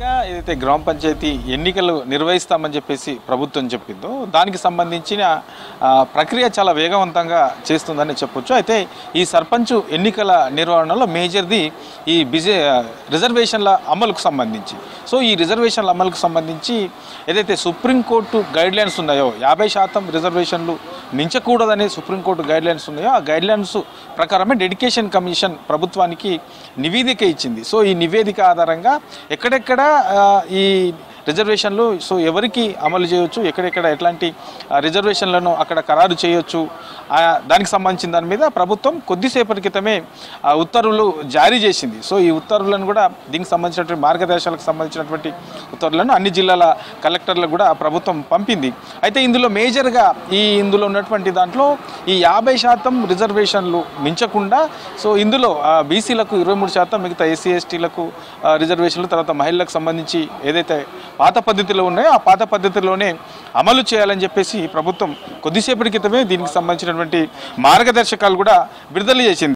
ఏదైతే గ్రామ పంచాయతీ ఎన్నికలు నిర్వహిస్తామని చెప్పేసి ప్రభుత్వం చెప్పిందో దానికి సంబంధించిన ప్రక్రియ చాలా వేగవంతంగా చేస్తుందని చెప్పొచ్చు. అయితే ఈ సర్పంచ్ ఎన్నికల నిర్వహణలో మేజర్ది ఈ రిజర్వేషన్ల అమలుకు సంబంధించి. సో ఈ రిజర్వేషన్ల అమలుకు సంబంధించి ఏదైతే సుప్రీంకోర్టు గైడ్లైన్స్ ఉన్నాయో 50% రిజర్వేషన్లు మించకూడదని సుప్రీంకోర్టు గైడ్లైన్స్ ఉన్నాయో ఆ గైడ్లైన్స్ ప్రకారమే డెడికేషన్ కమిషన్ ప్రభుత్వానికి నివేదిక ఇచ్చింది. సో ఈ నివేదిక ఆధారంగా ఎక్కడెక్కడ ఈ రిజర్వేషన్లు సో ఎవరికి అమలు చేయొచ్చు, ఎక్కడెక్కడ ఎట్లాంటి రిజర్వేషన్లను అక్కడ ఖరారు చేయొచ్చు, దానికి సంబంధించిన దాని మీద ప్రభుత్వం కొద్దిసేపటి క్రితమే ఉత్తర్వులు జారీ చేసింది. సో ఈ ఉత్తర్వులను కూడా దీనికి సంబంధించినటువంటి మార్గదర్శకాలకు సంబంధించినటువంటి ఉత్తర్వులను అన్ని జిల్లాల కలెక్టర్లకు కూడా ప్రభుత్వం పంపింది. అయితే ఇందులో మేజర్గా ఇందులో ఉన్నటువంటి దాంట్లో ఈ 50% రిజర్వేషన్లు మించకుండా సో ఇందులో బీసీలకు 23%, మిగతా ఎస్సీ ఎస్టీలకు రిజర్వేషన్లు, తర్వాత మహిళలకు సంబంధించి ఏదైతే పాత పద్ధతిలో ఉన్నాయో ఆ పాత పద్ధతిలోనే అమలు చేయాలని చెప్పేసి ప్రభుత్వం కొద్దిసేపటి క్రితమే దీనికి సంబంధించినటువంటి మార్గదర్శకాలు కూడా విడుదల చేసింది.